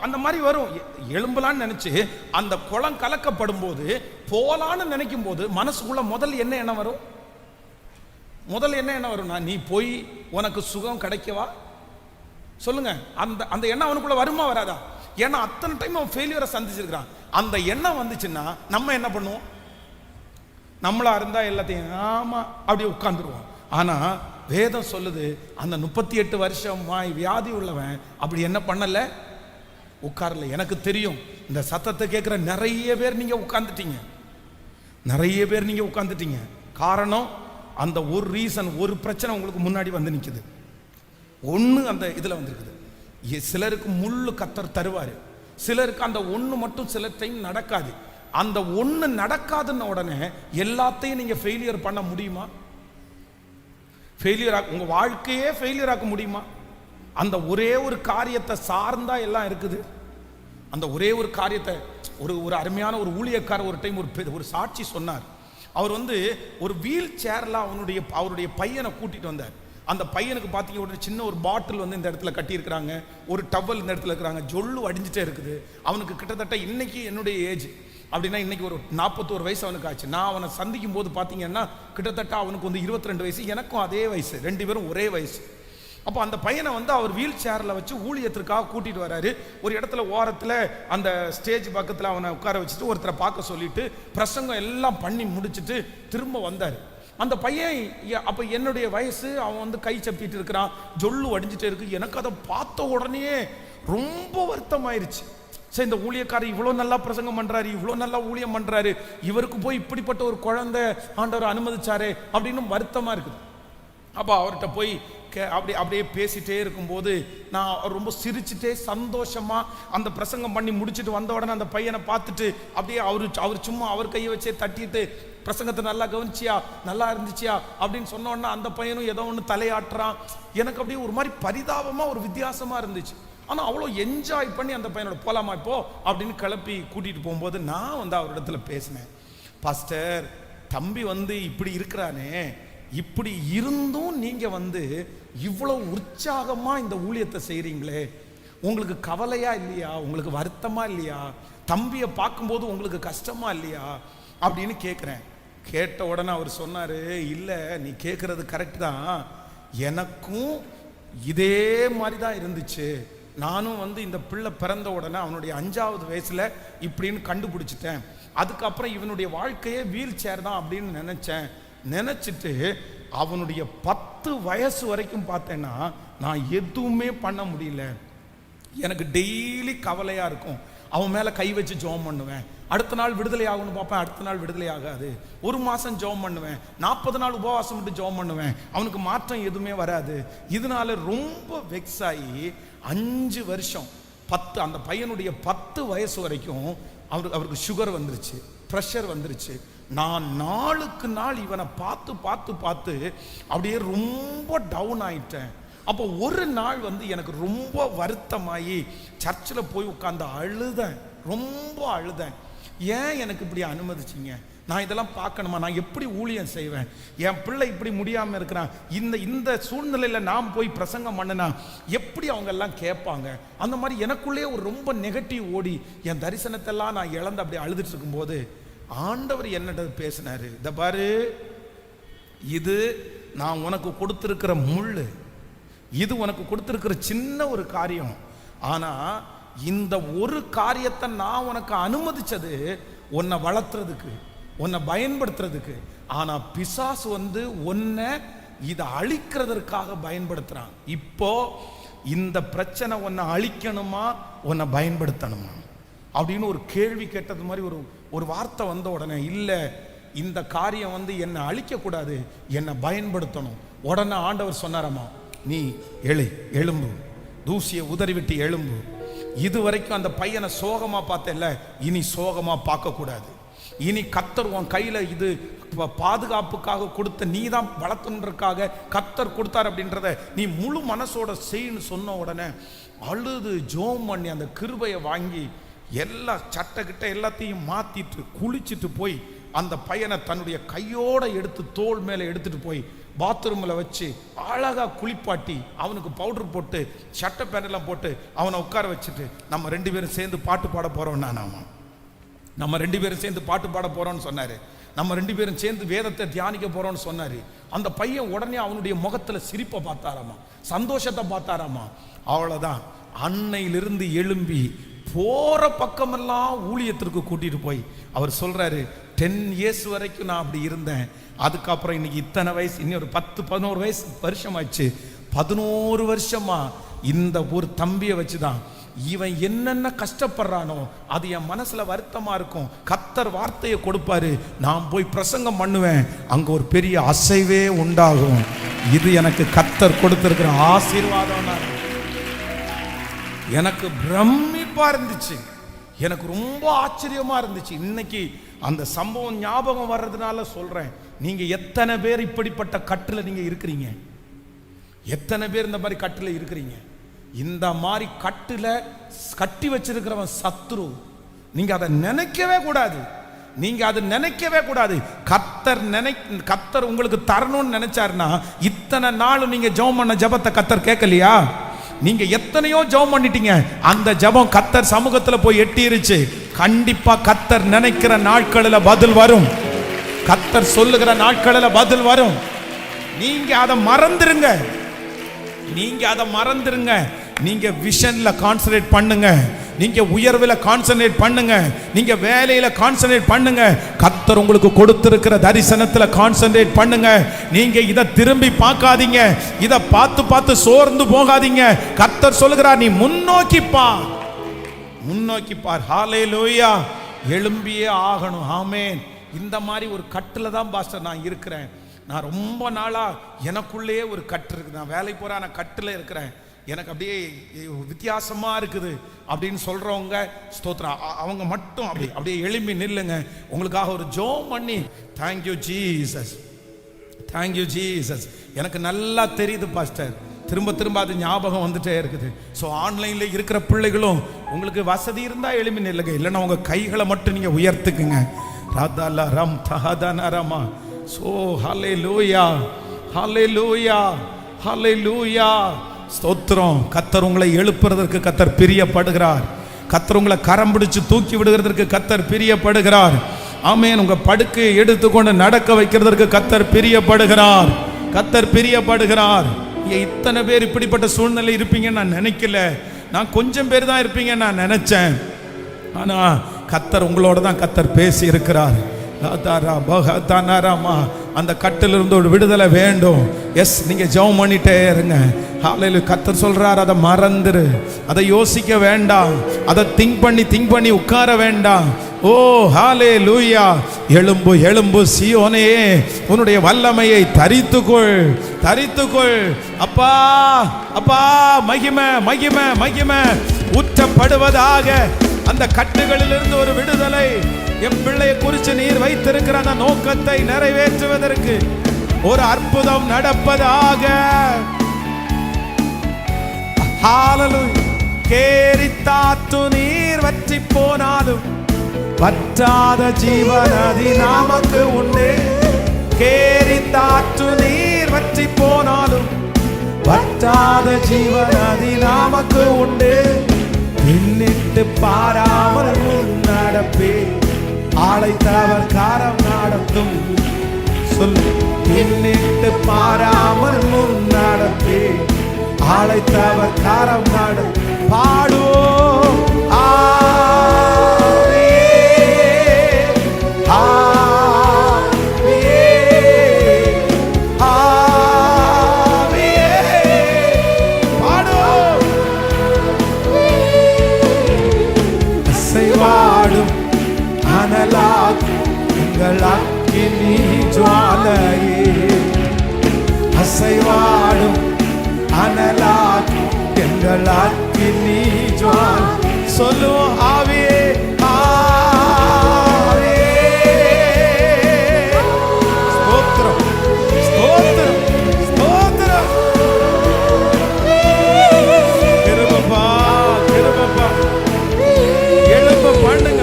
அந்த மாதிரி வரும். எழும்பலான்னு நினைச்சு அந்த குளம் கலக்கப்படும் போது போலான்னு நினைக்கும் போது மனசுக்குள்ள முதல் என்ன எண்ணம் வரும்? முதல் என்ன எண்ணம் வரும்னா, நீ போய் உனக்கு சுகம் கிடைக்கவா? சொல்லுங்க. அந்த அந்த எண்ணம் அவனுக்குள்ள வருமா வராதா? ஏன்னா அத்தனை டைம் அவன் ஃபெயிலியரை சந்திச்சிருக்கிறான். அந்த எண்ணம் வந்துச்சுன்னா நம்ம என்ன பண்ணுவோம்? நம்மளா இருந்தா எல்லாத்தையும் ஆமா அப்படி உட்கார்ந்துருவோம். ஆனா வேதம் சொல்லுது, அந்த 38 வருஷமாய் வியாதி உள்ளவன் அப்படி என்ன பண்ணல, உட்காரல. எனக்கு தெரியும், இந்த சத்தத்தை கேட்கிற நிறைய பேர் நீங்க உட்கார்ந்துட்டீங்க, நிறைய பேர் நீங்க உட்கார்ந்துட்டீங்க. காரணம், அந்த ஒரு ரீசன், ஒரு பிரச்சனை உங்களுக்கு முன்னாடி வந்து நிக்குது. ஒண்ணு அந்த இதுல வந்திருக்குது. சிலருக்கு முள்ளு கத்தர் தருவாரு, சிலருக்கு அந்த ஒண்ணு மட்டும் சில டைம் நடக்காது. அந்த ஒண்ணு நடக்காதுன்ன உடனே எல்லாத்தையும் நீங்க ஃபெயிலியர் பண்ண முடியுமா? ஃபெயிலியர் உங்க வாழ்க்கையே ஃபெயிலியர் ஆக்க முடியுமா? அந்த ஒரே ஒரு காரியத்தை சார்ந்தா எல்லாம் இருக்குது. அந்த ஒரே ஒரு காரியத்தை, ஒரு அருமையான ஒரு ஊழியக்காரர் ஒரு டைம் ஒரு சாட்சி சொன்னார். அவர் ஒரு வீல் சேர்ல அவருடைய பையனை கூட்டிட்டு வந்தார். அந்த பையனுக்கு பார்த்தீங்க ஒரு சின்ன ஒரு பாட்டில் இந்த இடத்துல கட்டியிருக்கிறாங்க, ஒரு டவல் இந்த இடத்துல இருக்கிறாங்க, ஜொல்லு அடிஞ்சிட்டே இருக்குது. அவனுக்கு கிட்டத்தட்ட இன்னைக்கு என்னுடைய ஏஜ் அப்படின்னா இன்னைக்கு ஒரு 41 வயசு அவனுக்கு ஆச்சு. நான் அவனை சந்திக்கும் போது பார்த்தீங்கன்னா கிட்டத்தட்ட அவனுக்கு 22 வயசு, எனக்கும் அதே வயசு, 2 பேரும் ஒரே வயசு. அப்போ அந்த பையனை அவர் வீல் சேரில் வச்சு ஊழியத்திற்காக கூட்டிட்டு வராரு. ஒரு இடத்துல ஓரத்தில் அந்த ஸ்டேஜ் பக்கத்தில் அவனை உட்கார வச்சுட்டு ஒருத்தரை பார்க்க சொல்லிட்டு பிரசங்கம் எல்லாம் பண்ணி முடிச்சுட்டு திரும்ப வந்தார். அந்த பையன் அப்போ என்னுடைய வயசு, அவன் கை சப்பிட்டு இருக்கிறான், ஜொல்லு அடிஞ்சிட்டே இருக்கு. எனக்கு அதை பார்த்த உடனே ரொம்ப வருத்தமாயிருச்சு. சரி, இந்த ஊழியக்காரர் இவ்வளோ நல்லா பிரசங்கம் பண்றாரு, இவ்வளோ நல்லா ஊழியம் பண்றாரு, இவருக்கு போய் இப்படிப்பட்ட ஒரு குழந்தை ஆண்டவர் அனுமதிச்சாரே அப்படின்னு வருத்தமா இருக்குது. அப்போ அவர்கிட்ட போய் அப்படியே பேசிட்டே இருக்கும்போது நான் ரொம்ப சிரிச்சுட்டே சந்தோஷமா அந்த பிரசங்கம் பண்ணி முடிச்சுட்டு வந்த உடனே அந்த பையனை பார்த்துட்டு அப்படியே அவர் சும்மா அவர் கையை வச்சே தட்டிட்டு, பிரசங்கத்தை நல்லா கவனிச்சியா, நல்லா இருந்துச்சியா அப்படின்னு சொன்ன உடனே அந்த பையனும் ஏதோ ஒன்று தலையாட்டுறான். எனக்கு அப்படியே ஒரு மாதிரி பரிதாபமா, ஒரு வித்தியாசமா இருந்துச்சு. ஆனால் அவ்வளோ என்ஜாய் பண்ணி அந்த பையனோட போலாமா இப்போ அப்படின்னு கிளப்பி கூட்டிட்டு போகும்போது நான் அவரிடத்துல பேசினேன். பாஸ்டர், தம்பி இப்படி இருக்கிறானே, இப்படி இருந்தும் நீங்க இவ்வளவு உற்சாகமா இந்த ஊழியத்தை செய்றீங்களே, உங்களுக்கு கவலையா இல்லையா? உங்களுக்கு வருத்தமா இல்லையா? தம்பியை பார்க்கும்போது உங்களுக்கு கஷ்டமா இல்லையா அப்படின்னு கேட்குறேன். கேட்ட உடனே அவர் சொன்னாரு, இல்லை நீ கேட்கறது கரெக்ட் தான், எனக்கும் இதே மாதிரி தான் இருந்துச்சு. நானும் இந்த பிள்ளை பிறந்த உடனே அவனுடைய 5வது வயசுல இப்படின்னு கண்டுபிடிச்சிட்டேன். அதுக்கப்புறம் இவனுடைய வாழ்க்கையே வீல் சேர் தான் அப்படின்னு நினைச்சிட்டு அவனுடைய 10 வயசு வரைக்கும் பார்த்தேன்னா நான் எதுவுமே பண்ண முடியல. எனக்கு டெய்லி கவலையா இருக்கும். அவன் மேல கை வச்சு ஜெபம் பண்ணுவேன், அடுத்த நாள் விடுதலை ஆகணும்னு பார்ப்பேன், அடுத்த நாள் விடுதலை ஆகாது. 1 மாசம் ஜெபம் பண்ணுவேன், 40 நாள் உபவாசம் விட்டு ஜெபம் பண்ணுவேன், அவனுக்கு மாற்றம் எதுவுமே வராது. இதனால ரொம்ப வெக்ஸ் ஆகி 5 வருஷம் அந்த பையனுடைய 10 வயசு வரைக்கும் அவருக்கு சுகர் வந்துருச்சு, ப்ரெஷர் வந்துருச்சு. நான் நாளுக்கு நாள் இவனை பார்த்து பார்த்து பார்த்து அப்படியே ரொம்ப டவுன் ஆயிட்டேன். அப்போ ஒரு நாள் எனக்கு ரொம்ப வருத்தமாயி சர்ச்சில் போய் உட்கார்ந்து அழுதேன், ரொம்ப அழுதேன். ஏன் எனக்கு இப்படி அனுமதிச்சிங்க? நான் இதெல்லாம் பார்க்கணுமா? நான் எப்படி ஊழியம் செய்வேன்? என் பிள்ளை இப்படி முடியாமல் இருக்கிறான். இந்த சூழ்நிலையில் நான் போய் பிரசங்கம் பண்ணனா எப்படி அவங்க எல்லாம் கேட்பாங்க? அந்த மாதிரி எனக்குள்ளே ஒரு ரொம்ப நெகட்டிவ் ஓடி என் தரிசனத்தெல்லாம் நான் இழந்து அப்படி அழுதுட்டு இருக்கும்போது ஆண்டவர் என்னிட்ட பேசினாரு. இத பாரு, இது நான் உனக்கு கொடுத்திருக்கிற முள்ளு, இது உனக்கு கொடுத்திருக்கிற சின்ன ஒரு காரியம். ஆனா இந்த ஒரு காரியத்தை நான் உனக்கு அனுமதிச்சது உன்னை வளர்த்துறதுக்கு, உன்னை பயன்படுத்துறதுக்கு. ஆனா பிசாசு உன்னை இதை அழிக்கிறதற்காக பயன்படுத்துறான். இப்போ இந்த பிரச்சனை உன்னை அழிக்கணுமா உன்னை பயன்படுத்தணுமா அப்படின்னு ஒரு கேள்வி கேட்டது மாதிரி ஒரு வார்த்தை வந்த உடனே, இல்லை இந்த காரியம் என்னை அழிக்கக்கூடாது, என்னை பயன்படுத்தணும். உடனே ஆண்டவர் சொன்னாரம்மா, நீ எழும்பு, தூசியை உதறிவிட்டு எழும்பு. இதுவரைக்கும் அந்த பையனை சோகமா பார்த்தேல்ல, இனி சோகமா பார்க்க கூடாது. இனி கர்த்தர் உன் கையில இது பாதுகாப்புக்காக கொடுத்த, நீ தான் வளர்த்துன்றதுக்காக கர்த்தர் கொடுத்தார் அப்படின்றத நீ முழு மனசோட செய்யு சொன்ன உடனே அழுது ஜோம் பண்ணி அந்த கிருபையை வாங்கி எல்லா சட்டக்கிட்ட எல்லாத்தையும் மாத்திட்டு குளிச்சுட்டு போய் அந்த பையனை தன்னுடைய கையோட எடுத்து தோள் மேல எடுத்துட்டு போய் பாத்ரூமில் வச்சு அழகாக குளிப்பாட்டி அவனுக்கு பவுடர் போட்டு சட்டை பேண்டெல்லாம் போட்டு அவனை உட்கார வச்சுட்டு நம்ம 2 பேரும் சேர்ந்து பாட்டு பாட போகிறோம். நம்ம 2 பேரும் சேர்ந்து பாட்டு பாட போகிறோன்னு சொன்னார். நம்ம 2 பேரும் சேர்ந்து வேதத்தை தியானிக்க போகிறோன்னு சொன்னார். அந்த பையன் உடனே அவனுடைய முகத்தில் சிரிப்பை பார்த்தாராமா, சந்தோஷத்தை பார்த்தாராமா. அவ்வளோதான், அன்னையிலிருந்து எழும்பி போகிற பக்கமெல்லாம் ஊழியத்திற்கு கூட்டிகிட்டு போய் அவர் சொல்கிறாரு, 10 years வரைக்கும் நான் அப்படி இருந்தேன். அதுக்கப்புறம் இன்னைக்கு இத்தனை வயசு, இன்னொரு 10-11 வருஷம் ஆச்சு. 11 வருஷமா இந்த ஒரு தம்பியை வச்சு தான் இவன் என்னென்ன கஷ்டப்படுறானோ அது என் மனசுல வருத்தமா இருக்கும். கர்த்தர் வார்த்தையை கொடுப்பாரு, நான் போய் பிரசங்கம் பண்ணுவேன், அங்க ஒரு பெரிய அசைவே உண்டாகும். இது எனக்கு கர்த்தர் கொடுத்திருக்கிற ஆசீர்வாதம். எனக்கு பிரமிப்பா இருந்துச்சு, எனக்கு ரொம்ப ஆச்சரியமா இருந்துச்சு. இன்னைக்கு அந்த சம்பவம் ஞாபகம் வர்றதுனால சொல்றேன். நீங்க எத்தனை பேர் இப்படிப்பட்ட கட்டுல நீங்க இருக்கிறீங்க? எத்தனை பேர் இந்த மாதிரி கட்டுல இருக்கிறீங்க? இந்த மாதிரி கட்டுல கட்டி வச்சிருக்கிறவன் சத்ரு. நீங்க அதை நினைக்கவே கூடாது. நீங்க அதை நினைக்கவே கூடாது. கர்த்தர் உங்களுக்கு தரணும்னு நினைச்சாருன்னா இத்தனை நாள் நீங்க ஜெபம் பண்ண ஜெபத்தை கர்த்தர் கேட்கலையா? நீங்க எத்தனையோ ஜெபம் பண்ணிட்டீங்க, அந்த ஜெபம் கர்த்தர் சமூகத்துல போய் எட்டிருச்சு. கண்டிப்பா கர்த்தர் நினைக்கிற நாட்களில் பதில் வரும். கர்த்தர் சொல்லுகிற நாட்களில் பதில் வரும். நீங்க அதை மறந்துருங்க. நீங்க விஷன்ல கான்சன்ட்ரேட் பண்ணுங்க. நீங்க உயர்வில் கான்சன்ட்ரேட் பண்ணுங்க. நீங்க வேலையில கான்சன்ட்ரேட் பண்ணுங்க. கர்த்தர் உங்களுக்கு கொடுத்திருக்கிற தரிசனத்துல கான்சன்ட்ரேட் பண்ணுங்க. நீங்க இத திரும்பி பார்க்காதீங்க. இத பார்த்து சோர்ந்து போகாதீங்க. கர்த்தர் சொல்லுகிறார், நீ முன்னோக்கி பார். ஹல்லேலூயா. எழும்பியே ஆகணும். ஆமென். இந்த மாதிரி ஒரு கட்டுல தான் பாஸ்டர் நான் இருக்கிறேன். நான் ரொம்ப நாளா எனக்குள்ளேயே ஒரு கட்டு இருக்கு. நான் வேலை போற நான் கட்டுல இருக்கிறேன். எனக்கு அப்படியே வித்தியாசமா இருக்குது அப்படின்னு சொல்றவங்க ஸ்தோத்திரம். அவங்க மட்டும் அப்படியே எழும்பி நில்லுங்க. உங்களுக்காக ஒரு ஜெபம் பண்ணி, தேங்க்யூ ஜீசஸ், தேங்க்யூ ஜீசஸ். எனக்கு நல்லா தெரியுது பாஸ்டர், திரும்ப அது ஞாபகம் வந்துட்டே இருக்குது. ஸோ ஆன்லைன்ல இருக்கிற பிள்ளைகளும் உங்களுக்கு வசதி இருந்தா எழும்பி நில்லுங்க. இல்லைன்னா உங்க கைகளை மட்டும் நீங்க உயர்த்துக்குங்க. ராதாலா ரம் தஹதனரமா. சோ ஹல்லேலூயா, ஹல்லேலூயா, ஹல்லேலூயா. ஸ்தோத்திரம். கர்த்தர் உங்களை எழுப்புறதற்கு கர்த்தர் பிரியப்படுகிறார். கர்த்தர் உங்களை கரம் பிடிச்சு தூக்கி விடுகிறதற்கு கர்த்தர் பிரியப்படுகிறார். ஆமென். உங்க படுக்கையை எடுத்துக்கொண்டு நடக்க வைக்கிறதற்கு கர்த்தர் பிரியப்படுகிறார். இத்தனை பேர் இப்படிப்பட்ட சூழ்நிலை இருப்பீங்கன்னு நான் நினைக்கல. நான் கொஞ்சம் பேர் தான் இருப்பீங்கன்னு நான் நினைச்சேன். ஆனா கர்த்தர் உங்களோட தான் கர்த்தர் பேசி இருக்கிறார். அந்த கட்டிலிருந்து ஒரு விடுதலை வேண்டும். எஸ், நீங்க ஜெபம் பண்ணிட்டே இருங்க. ஹல்லேலூயா. கர்த்தர் சொல்றார், அதை மறந்துரு, அதை யோசிக்க வேண்டாம், அதை திங்க் பண்ணி உட்கார வேண்டாம். ஓ ஹல்லேலூயா. எழும்பு சீயோனே, உன்னுடைய வல்லமையை தரித்துக்கொள். அப்பா மகிமை ஊற்றப்படுவதாக. அந்த கட்டுகளிலிருந்து ஒரு விடுதலை. என் பிள்ளையை குறித்து நீர் வைத்திருக்கிற அந்த நோக்கத்தை நிறைவேற்றுவதற்கு ஒரு அற்புதம் நடப்பதாக. கேரித்தாத்து நீர் வற்றி போனாலும் வற்றாத ஜீவநதி நமக்கு உண்டு. கேரித்தாத்து நீர் வற்றி போனாலும் வற்றாத ஜீவநதி நமக்கு உண்டு. பின்னிட்டு பாராமல் நடப்பே, அழைத்தவர் காரம் நடத்தும். சொல், பின்னிட்டு பாராமல் நடப்பே, அழைத்தவர் காரம் நடத்தும். பாடுவோம் அக்கினி ஜுவாலையே, அசைவாடும் அனலாக் எங்கள் அக்கினி ஜுவாலை. சொல்லுவோம், ஆவியே ஸ்தோத்திரம். கிருபப்பா எழும்ப பண்ணுங்க.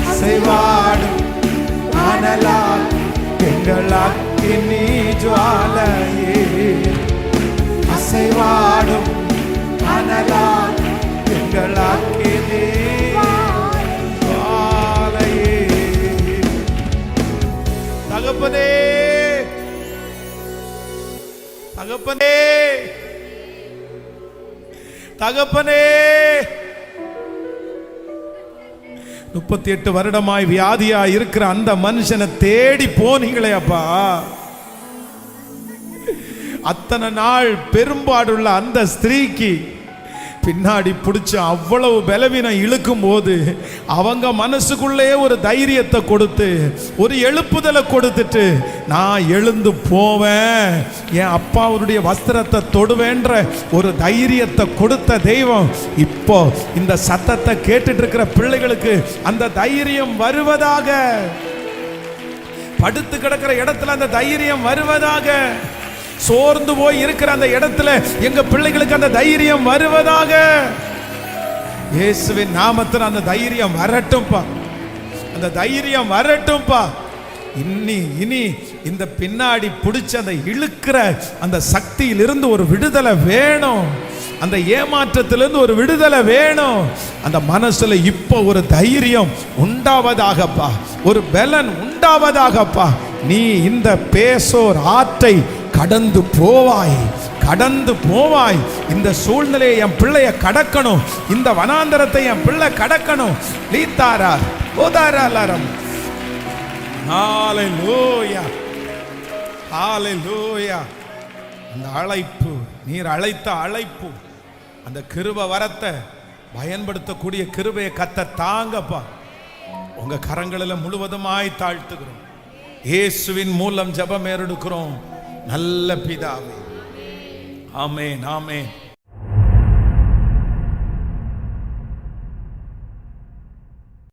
அசைவாடும் அனலாக் எங்கள் அக்கினி ஜுவாலை. தகப்பனே, தகப்பனே, 38 வருடமாய் வியாதியா இருக்கிற அந்த மனுஷனை தேடி போனீங்களே அப்பா. அத்தனை நாள் பெரும்பாடுள்ள அந்த ஸ்திரீக்கு பின்னாடி பிடிச்ச அவ்வளவு பலவீனம் இழுக்கும் போது அவங்க மனசுக்குள்ளே ஒரு தைரியத்தை கொடுத்து, ஒரு எழுப்புதலை கொடுத்துட்டு, நான் எழுந்து போவேன், என் அப்பாவுடைய வஸ்திரத்தை தொடுவேன்ற ஒரு தைரியத்தை கொடுத்த தெய்வம் இப்போ இந்த சத்தத்தை கேட்டுட்டு இருக்கிற பிள்ளைகளுக்கு அந்த தைரியம் வருவதாக. படுத்து கிடக்கிற இடத்துல அந்த தைரியம் வருவதாக. சோர்ந்து போய் இருக்கிற அந்த இடத்துல எங்க பிள்ளைகளுக்கு அந்த தைரியம் வருவதாக. இயேசுவின் நாமத்தில் அந்த தைரியம் வரட்டும்பா, அந்த தைரியம் வரட்டும்பா. இனி இந்த பின்னாடி பிடிச்ச அந்த இழுக்கிற அந்த சக்தியிலிருந்து ஒரு விடுதலை வேணும், அந்த ஏமாற்றத்திலிருந்து ஒரு விடுதலை வேணும். அந்த மனசுல இப்போ ஒரு தைரியம் உண்டாவதாகப்பா, ஒரு பலன் உண்டாவதாகப்பா. நீ இந்த பேசோர் ஆற்றை கடந்து போவாய், கடந்து போவாய். இந்த சூழ்நிலையை என் பிள்ளைய கடக்கணும், இந்த வனாந்தரத்தை என் பிள்ளை கடக்கணும். லீத்தாரா ஓதாராலம். ஹalleluya, ஹalleluya. அந்த அழைப்பு, நீர் அழைத்த அழைப்பு, அந்த கிருபை வரத்தை பயன்படுத்தக்கூடிய கிருபையை கத்த தாங்கப்பா. உங்க கரங்களில் முழுவதுமாய் தாழ்த்துகிறோம். இயேசுவின் மூலம் ஜெபம் ஏறெடுக்கிறோம் நல்ல பிதாவே. ஆமென், ஆமென்.